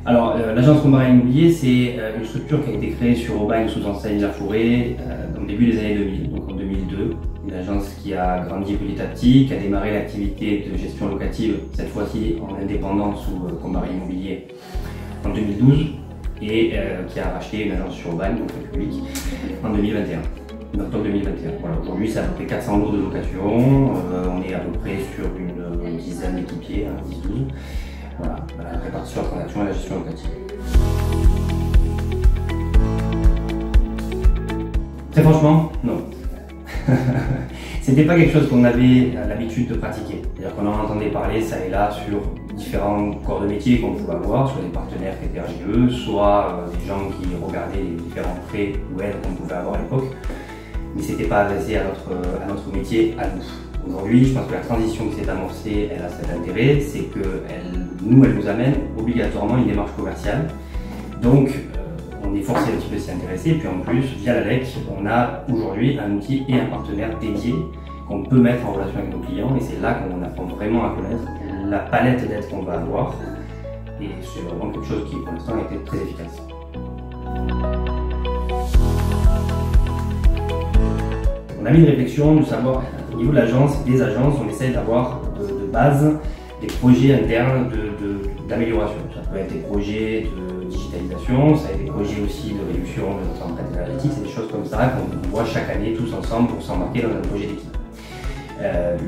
Alors, l'agence Combarin Immobilier, c'est une structure qui a été créée sur Aubagne sous enseigne La Forêt au début des années 2000, donc en 2002. Une agence qui a grandi petit à petit, qui a démarré l'activité de gestion locative, cette fois-ci en indépendant sous Combarin Immobilier en 2012 et qui a racheté une agence sur Aubagne, donc le public, en 2021. En octobre 2021. Voilà, aujourd'hui, c'est à peu près 400 lots de location. On est à peu près sur une dizaine d'équipiers, 10-12. Voilà, la répartition de la transaction et la gestion locative. Très franchement, non. C'était pas quelque chose qu'on avait l'habitude de pratiquer. C'est-à-dire qu'on en entendait parler ça et là sur différents corps de métier qu'on pouvait avoir, soit des partenaires qui étaient RGE, soit des gens qui regardaient les différents prêts ou aides qu'on pouvait avoir à l'époque. Mais c'était pas adressé à notre métier, à nous. Aujourd'hui, je pense que la transition qui s'est amorcée, elle a cet intérêt, c'est qu'elle nous amène obligatoirement une démarche commerciale. Donc, on est forcé un petit peu de s'y intéresser. Et puis en plus, via la LEC, on a aujourd'hui un outil et un partenaire dédié qu'on peut mettre en relation avec nos clients. Et c'est là qu'on apprend vraiment à connaître la palette d'aides qu'on va avoir. Et c'est vraiment quelque chose qui, pour l'instant, a été très efficace. On a mis une réflexion de savoir, au niveau de l'agence, des agences, on essaie d'avoir de base des projets internes d'amélioration. Ça peut être des projets de digitalisation, ça peut être des projets aussi de réduction de notre empreinte énergétique, c'est des choses comme ça qu'on voit chaque année tous ensemble pour s'embarquer dans un projet d'équipe.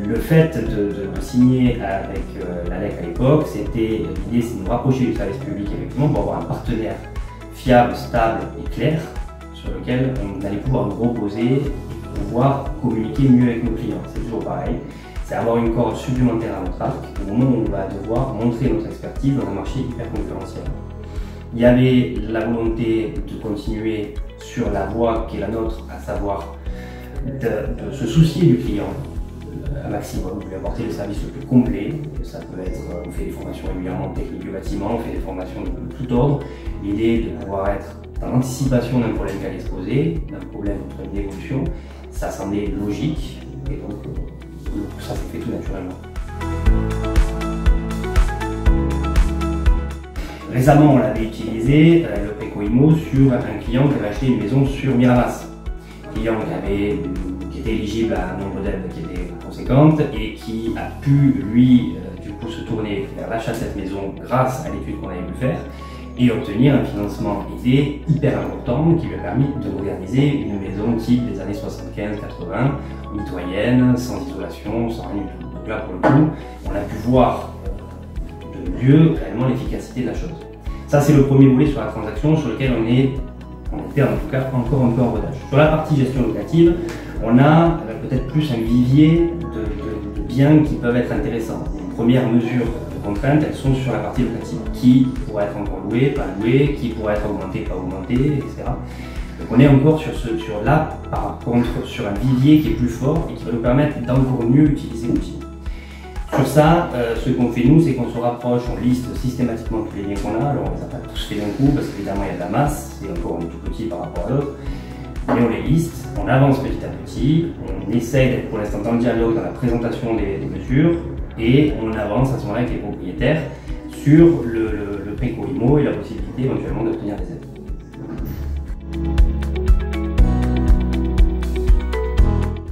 Le fait de signer avec la LEC à l'époque, l'idée c'est de nous rapprocher du service public effectivement pour avoir un partenaire fiable, stable et clair sur lequel on allait pouvoir nous reposer, pouvoir communiquer mieux avec nos clients. C'est toujours pareil, c'est avoir une corde supplémentaire à notre arc au moment où on va devoir montrer notre expertise dans un marché hyper concurrentiel. Il y avait la volonté de continuer sur la voie qui est la nôtre, à savoir de se soucier du client un maximum, de lui apporter le service le plus complet. Ça peut être, on fait des formations régulièrement techniques du bâtiment, on fait des formations de tout ordre. L'idée de pouvoir être dans l'anticipation d'un problème qui allait se poser, d'un problème ou d'une évolution, ça semblait logique et donc ça s'est fait tout naturellement. Récemment, on l'avait utilisé, le Préco-Immo, sur un client qui avait acheté une maison sur Miramas. Un client qui était éligible à un nombre d'aides qui était conséquente et qui a pu, lui, du coup, se tourner vers l'achat de cette maison grâce à l'étude qu'on avait pu faire et obtenir un financement aidé hyper important qui lui a permis de moderniser une maison type des années 75-80, mitoyenne, sans isolation, sans rien du tout. Donc là, pour le coup, on a pu voir de mieux réellement l'efficacité de la chose. Ça, c'est le premier volet sur la transaction sur lequel on était en tout cas encore un peu en rodage. Sur la partie gestion locative, on a peut-être plus un vivier de biens qui peuvent être intéressants. Les premières mesures de contrainte, elles sont sur la partie locative. Qui pourrait être encore loué, pas loué, qui pourrait être augmenté, pas augmenté, etc. Donc on est encore là, par contre, sur un vivier qui est plus fort et qui va nous permettre d'encore mieux utiliser l'outil. Sur ça, ce qu'on fait nous, c'est qu'on se rapproche, on liste systématiquement tous les biens qu'on a. Alors on les a pas tous fait d'un coup parce qu'évidemment il y a de la masse et encore on est tout petit par rapport à l'autre. Mais on les liste, on avance petit à petit, on essaye d'être pour l'instant dans le dialogue, dans la présentation des mesures et on avance à ce moment-là avec les propriétaires sur le Préco-Immo et la possibilité éventuellement d'obtenir des aides.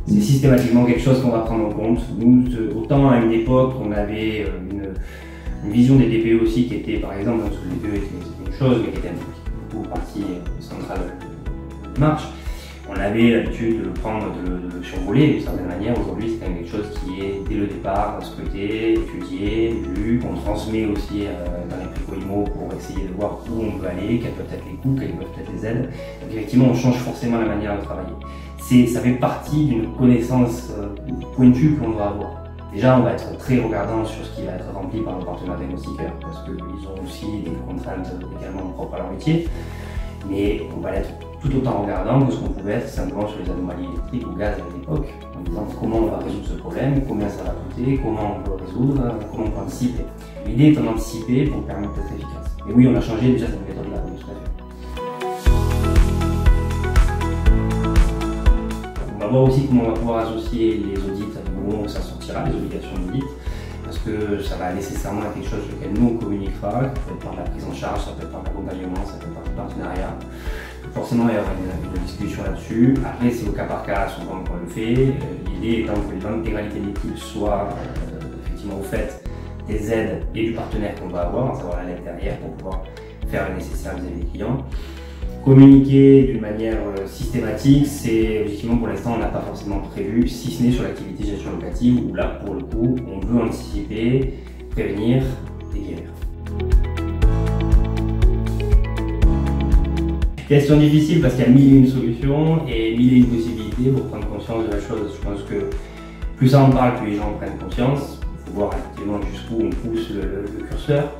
C'est systématiquement quelque chose qu'on va prendre en compte. Nous, autant à une époque, on avait une vision des DPE aussi qui était, par exemple, parce que les DPE était une chose, mais qui était un petit peu partie centrale de marche. On avait l'habitude de le prendre, de le survoler d'une certaine manière. Aujourd'hui, c'est quand même quelque chose qui est, dès le départ, scruté, étudié, lu, qu'on transmet aussi dans les Préco-Immo pour essayer de voir où on veut aller, quels peuvent être les coûts, quelles peuvent être les aides. Donc effectivement, on change forcément la manière de travailler. Ça fait partie d'une connaissance pointue qu'on doit avoir. Déjà, on va être très regardant sur ce qui va être rempli par nos partenaires diagnostiqueurs parce qu'ils ont aussi des contraintes également propres à leur métier. Mais on va l'être tout autant regardant que ce qu'on pouvait être simplement sur les anomalies électriques ou gaz à l'époque, en disant comment on va résoudre ce problème, combien ça va coûter, comment on peut le résoudre, comment on peut anticiper. L'idée étant d'anticiper pour permettre d'être efficace. Et oui, on a changé déjà cette méthode-là, tout à fait. On va voir aussi comment on va pouvoir associer les audits au moment où ça sortira, les obligations d'audit, parce que ça va nécessairement être quelque chose sur lequel nous on communiquera, ça peut être par la prise en charge, ça peut être par l'accompagnement, ça peut être par le partenariat. Forcément, il y aura une discussion là-dessus. Après, c'est au cas par cas, souvent qu'on le fait. L'idée étant que l'intégralité de l'équipe soit effectivement au fait des aides et du partenaire qu'on va avoir, à savoir la lettre derrière, pour pouvoir faire le nécessaire vis-à-vis des clients. Communiquer d'une manière systématique, c'est effectivement pour l'instant on n'a pas forcément prévu, si ce n'est sur l'activité gestion locative où là pour le coup on veut anticiper, prévenir et guérir. Question difficile parce qu'il y a mille et une solutions et mille et une possibilités pour prendre conscience de la chose. Je pense que plus ça en parle, plus les gens prennent conscience. Il faut voir effectivement jusqu'où on pousse le curseur,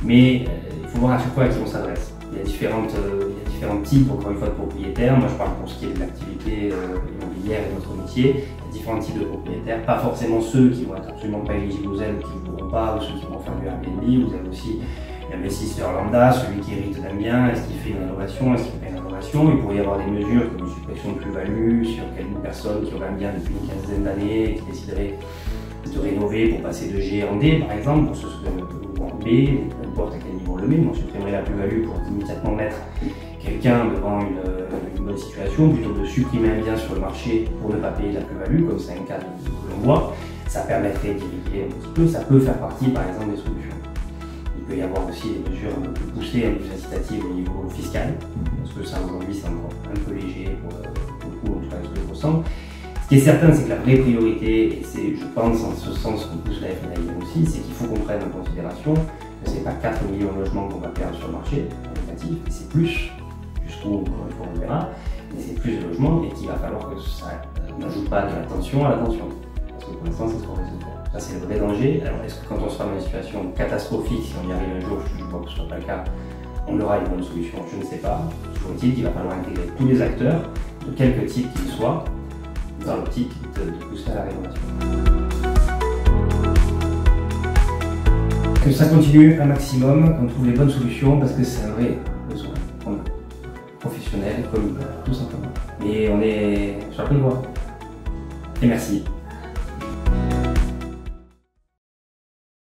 mais il faut voir à chaque fois à qui on s'adresse. Il y a différents types, encore une fois, de propriétaires. Moi, je parle pour ce qui est de l'activité immobilière et de notre métier. Il y a différents types de propriétaires, pas forcément ceux qui vont être absolument pas éligibles aux aides ou qui ne voudront pas, ou ceux qui vont faire du Airbnb. Vous avez aussi l'investisseur lambda, celui qui hérite d'un bien, est-ce qu'il fait une rénovation, est-ce qu'il fait une rénovation. Il pourrait y avoir des mesures comme une suppression de plus-value sur une personne qui aurait un bien depuis une quinzaine d'années et qui déciderait de rénover pour passer de G en D, par exemple, ou en B, peu importe à quel niveau on le met. Moi, je supprimerais la plus-value pour immédiatement mettre quelqu'un devant une bonne situation, plutôt que de supprimer un bien sur le marché pour ne pas payer la plus-value, comme c'est un cas que l'on voit. Ça permettrait d'irriguer un petit peu, ça peut faire partie, par exemple, des solutions. Il peut y avoir aussi des mesures un peu plus poussées, un peu plus incitatives au niveau fiscal, parce que ça, aujourd'hui, c'est encore un peu léger pour le coup, en tout cas, ce que je ressens. Ce qui est certain, c'est que la vraie priorité, et c'est, je pense, en ce sens qu'on pousse la FNAIM aussi, c'est qu'il faut qu'on prenne en considération que ce n'est pas 4 millions de logements qu'on va perdre sur le marché locatif, et c'est plus, jusqu'où on le verra, mais c'est plus de logements et qu'il va falloir que ça n'ajoute pas de la tension à la tension. Parce que pour l'instant, c'est ce qu'on risque de faire. Ça, c'est le vrai danger. Alors, est-ce que quand on sera dans une situation catastrophique, si on y arrive un jour, je ne vois que ce ne soit pas le cas, on aura une bonne solution? Je ne sais pas. Toujours est-il qu'il va falloir intégrer tous les acteurs, de quelque type qu'ils soient, dans l'optique de pousser à la rénovation. Que ça continue un maximum, qu'on trouve les bonnes solutions, parce que c'est un vrai besoin professionnel, comme tout simplement. Mais on est sur la bonne voie. Et merci.